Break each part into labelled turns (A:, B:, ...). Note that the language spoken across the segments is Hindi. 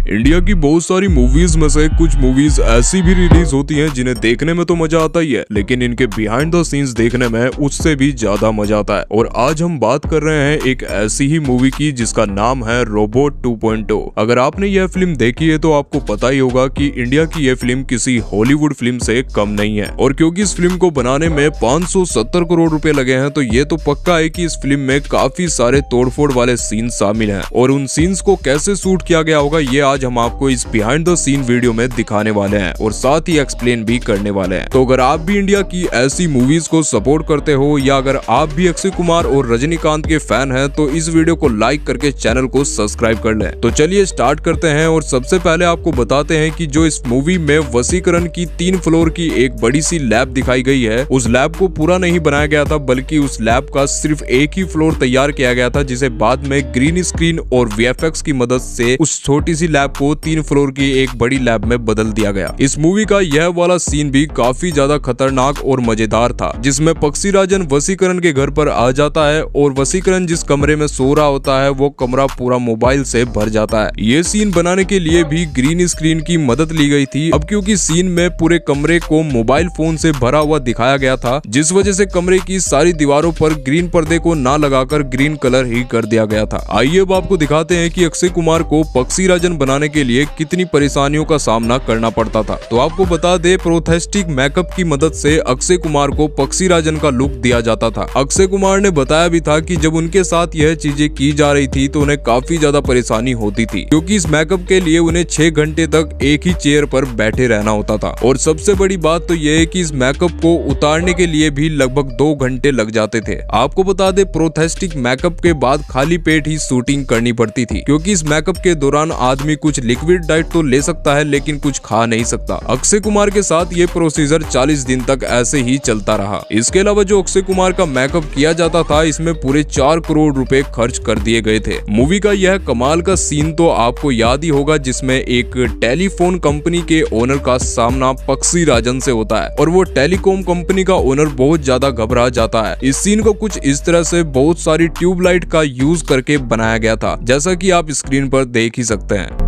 A: इंडिया की बहुत सारी मूवीज में से कुछ मूवीज ऐसी भी रिलीज होती हैं जिन्हें देखने में तो मजा आता ही है, लेकिन इनके बिहाइंड द सीन्स देखने में उससे भी ज्यादा मजा आता है। और आज हम बात कर रहे हैं एक ऐसी ही मूवी की जिसका नाम है रोबोट 2.0। अगर आपने यह फिल्म देखी है तो आपको पता ही होगा कि इंडिया की यह फिल्म किसी हॉलीवुड फिल्म से कम नहीं है। और क्योंकि इस फिल्म को बनाने में 570 करोड़ रुपए लगे हैं, तो ये तो पक्का है कि इस फिल्म में काफी सारे तोड़फोड़ वाले सीन शामिल हैं। और उन सीन्स को कैसे शूट किया गया होगा ये आज हम आपको इस बिहाइंड द सीन वीडियो में दिखाने वाले हैं और साथ ही एक्सप्लेन भी करने वाले हैं। तो अगर आप भी इंडिया की ऐसी मूवीज को सपोर्ट करते हो या अगर आप भी अक्षय कुमार और रजनीकांत के फैन हैं तो इस वीडियो को लाइक करके चैनल को सब्सक्राइब कर लें। तो चलिए स्टार्ट करते हैं। और सबसे पहले आपको बताते हैं कि जो इस मूवी में वसीकरण की 3 फ्लोर की एक बड़ी सी लैब दिखाई गई है, उस लैब को पूरा नहीं बनाया गया था, बल्कि उस लैब का सिर्फ एक ही फ्लोर तैयार किया गया था, जिसे बाद में ग्रीन स्क्रीन और वीएफएक्स की मदद से उस छोटी सी लैब को 3 फ्लोर की एक बड़ी लैब में बदल दिया गया। इस मूवी का यह वाला सीन भी काफी ज्यादा खतरनाक और मजेदार था, जिसमें पक्षीराजन वसीकरण के घर पर आ जाता है और वसीकरण जिस कमरे में सो रहा होता है वो कमरा पूरा मोबाइल से भर जाता है। ये सीन बनाने के लिए भी ग्रीन स्क्रीन की मदद ली गई थी। अब क्योंकि सीन में पूरे कमरे को मोबाइल फोन से भरा हुआ दिखाया गया था, जिस वजह से कमरे की सारी दीवारों पर ग्रीन पर्दे को ना लगाकर ग्रीन कलर ही कर दिया गया था। आइए अब आपको दिखाते हैं कि अक्षय कुमार को पक्षीराजन बनाने के लिए कितनी परेशानियों का सामना करना पड़ता था। तो आपको बता दे, प्रोस्थेटिक मेकअप की मदद से अक्षय कुमार को पक्षीराजन का लुक दिया जाता था। अक्षय कुमार ने बताया भी था कि जब उनके साथ यह चीजें की जा रही थी तो उन्हें काफी ज्यादा परेशानी होती थी, क्योंकि इस मेकअप के लिए उन्हें 6 घंटे तक एक ही चेयर पर बैठे रहना होता था। और सबसे बड़ी बात तो यह है कि इस मेकअप को उतारने के लिए भी लगभग 2 घंटे लग जाते थे। आपको बता दे, प्रोस्थेटिक मेकअप के बाद खाली पेट ही शूटिंग करनी पड़ती थी, क्योंकि इस मेकअप के दौरान आदमी कुछ लिक्विड डाइट तो ले सकता है लेकिन कुछ खा नहीं सकता। अक्षय कुमार के साथ ये प्रोसीजर 40 दिन तक ऐसे ही चलता रहा। इसके अलावा जो अक्षय कुमार का मेकअप किया जाता था, इसमें पूरे 4 करोड़ रुपए खर्च कर दिए गए थे। मूवी का यह कमाल का सीन तो आपको याद ही होगा, जिसमें एक टेलीफोन कंपनी के ओनर का सामना पक्षीराजन से होता है और वो टेलीकॉम कंपनी का ओनर बहुत ज्यादा घबरा जाता है। इस सीन को कुछ इस तरह से बहुत सारी ट्यूबलाइट का यूज करके बनाया गया था, जैसा कि आप स्क्रीन पर देख ही सकते हैं।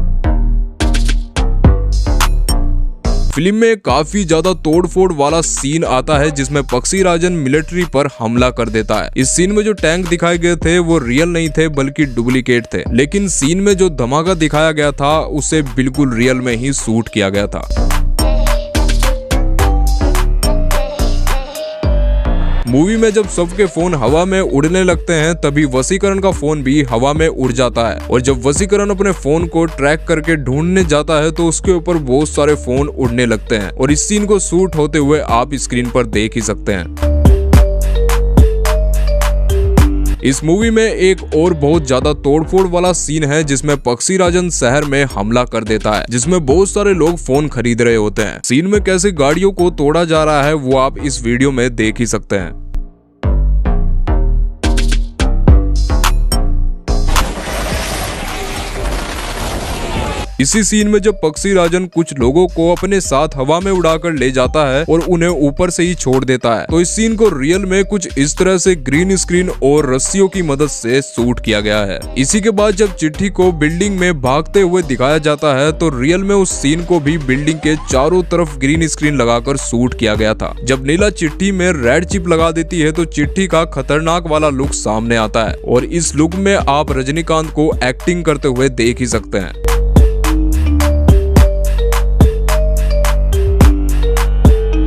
A: फिल्म में काफी ज्यादा तोड़फोड़ वाला सीन आता है, जिसमें पक्षीराजन मिलिट्री पर हमला कर देता है। इस सीन में जो टैंक दिखाए गए थे वो रियल नहीं थे बल्कि डुप्लीकेट थे, लेकिन सीन में जो धमाका दिखाया गया था उसे बिल्कुल रियल में ही शूट किया गया था। मूवी में जब सबके फोन हवा में उड़ने लगते हैं तभी वसीकरण का फोन भी हवा में उड़ जाता है। और जब वसीकरण अपने फोन को ट्रैक करके ढूंढने जाता है तो उसके ऊपर बहुत सारे फोन उड़ने लगते हैं और इस सीन को शूट होते हुए आप स्क्रीन पर देख ही सकते हैं। इस मूवी में एक और बहुत ज्यादा तोड़फोड़ वाला सीन है, जिसमें पक्षीराजन शहर में हमला कर देता है, जिसमें बहुत सारे लोग फोन खरीद रहे होते हैं। सीन में कैसे गाड़ियों को तोड़ा जा रहा है वो आप इस वीडियो में देख ही सकते हैं। इसी सीन में जब पक्षीराजन कुछ लोगों को अपने साथ हवा में उड़ाकर ले जाता है और उन्हें ऊपर से ही छोड़ देता है, तो इस सीन को रियल में कुछ इस तरह से ग्रीन स्क्रीन और रस्सियों की मदद से शूट किया गया है। इसी के बाद जब चिट्ठी को बिल्डिंग में भागते हुए दिखाया जाता है तो रियल में उस सीन को भी बिल्डिंग के चारों तरफ ग्रीन स्क्रीन लगाकर शूट किया गया था। जब नीला चिट्ठी में रेड चिप लगा देती है तो चिट्ठी का खतरनाक वाला लुक सामने आता है और इस लुक में आप रजनीकांत को एक्टिंग करते हुए देख ही सकते हैं।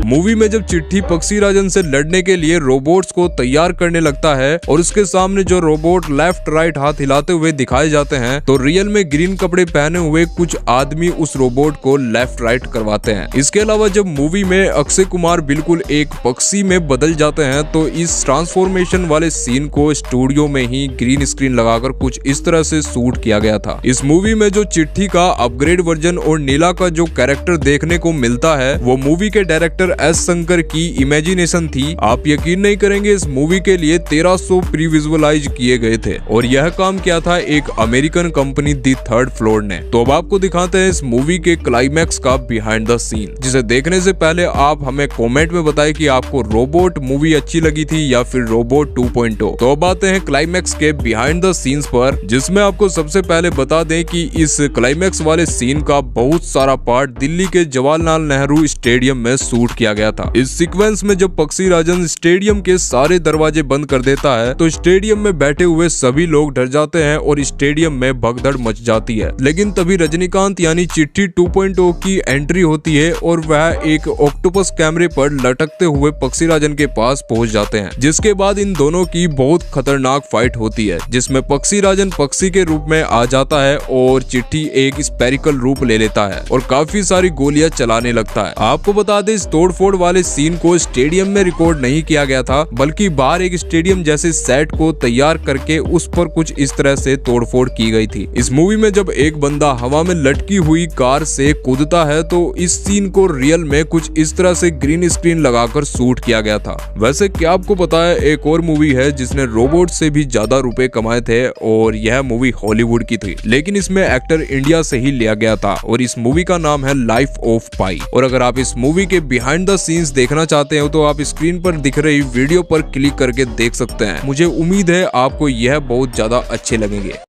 A: मूवी में जब चिट्ठी पक्षीराजन से लड़ने के लिए रोबोट्स को तैयार करने लगता है और उसके सामने जो रोबोट लेफ्ट राइट हाथ हिलाते हुए दिखाए जाते हैं, तो रियल में ग्रीन कपड़े पहने हुए कुछ आदमी उस रोबोट को लेफ्ट राइट करवाते हैं। इसके अलावा जब मूवी में अक्षय कुमार बिल्कुल एक पक्षी में बदल जाते हैं तो इस ट्रांसफॉर्मेशन वाले सीन को स्टूडियो में ही ग्रीन स्क्रीन लगाकर कुछ इस तरह से शूट किया गया था। इस मूवी में जो चिट्ठी का अपग्रेड वर्जन और नीला का जो कैरेक्टर देखने को मिलता है वो मूवी के डायरेक्टर एस शंकर की इमेजिनेशन थी। आप यकीन नहीं करेंगे, इस मूवी के लिए 1300 प्री विजुअलाइज किए गए थे और यह काम किया था एक अमेरिकन कंपनी दी थर्ड फ्लोर ने। तो अब आपको दिखाते हैं इस मूवी के क्लाइमैक्स का बिहाइंड द सीन, जिसे देखने से पहले आप हमें कमेंट में बताएं कि आपको रोबोट मूवी अच्छी लगी थी या फिर रोबोट 2.0। तो अब आते हैं क्लाइमैक्स के बिहाइंड द सीन्स पर, जिसमें आपको सबसे पहले बता दें कि इस क्लाइमैक्स वाले सीन का बहुत सारा पार्ट दिल्ली के जवाहरलाल नेहरू स्टेडियम में शूट किया गया था। इस सीक्वेंस में जब पक्षीराजन स्टेडियम के सारे दरवाजे बंद कर देता है तो स्टेडियम में बैठे हुए सभी लोग डर जाते हैं और स्टेडियम में भगदड़ मच जाती है। लेकिन तभी रजनीकांत यानी चिट्ठी 2.0 की एंट्री होती है और वह एक ऑक्टोपस कैमरे पर लटकते हुए पक्षीराजन के पास पहुंच जाते हैं, जिसके बाद इन दोनों की बहुत खतरनाक फाइट होती है, जिसमें पक्षीराजन पक्षी के रूप में आ जाता है और चिट्ठी एक स्पेरिकल रूप ले लेता है और काफी सारी गोलियां चलाने लगता है। आपको बता दें, इस तोड़फोड़ वाले सीन को स्टेडियम में रिकॉर्ड नहीं किया गया था, बल्कि बाहर एक स्टेडियम जैसे सेट को तैयार करके उस पर कुछ इस तरह से तोड़फोड़ की गई थी। इस मूवी में जब एक बंदा हवा में लटकी हुई कार से कूदता है तो इस सीन को रियल में कुछ इस तरह से ग्रीन स्क्रीन लगाकर शूट किया गया था। वैसे क्या आपको पता है, एक और मूवी है जिसने रोबोट से भी ज्यादा रुपए कमाए थे और यह मूवी हॉलीवुड की थी, लेकिन इसमें एक्टर इंडिया से ही लिया गया था और इस मूवी का नाम है लाइफ ऑफ पाई। और अगर आप इस मूवी के बिहाइंड द सीन्स देखना चाहते हो तो आप स्क्रीन पर दिख रही वीडियो पर क्लिक करके देख सकते हैं। मुझे उम्मीद है आपको यह बहुत ज्यादा अच्छे लगेंगे।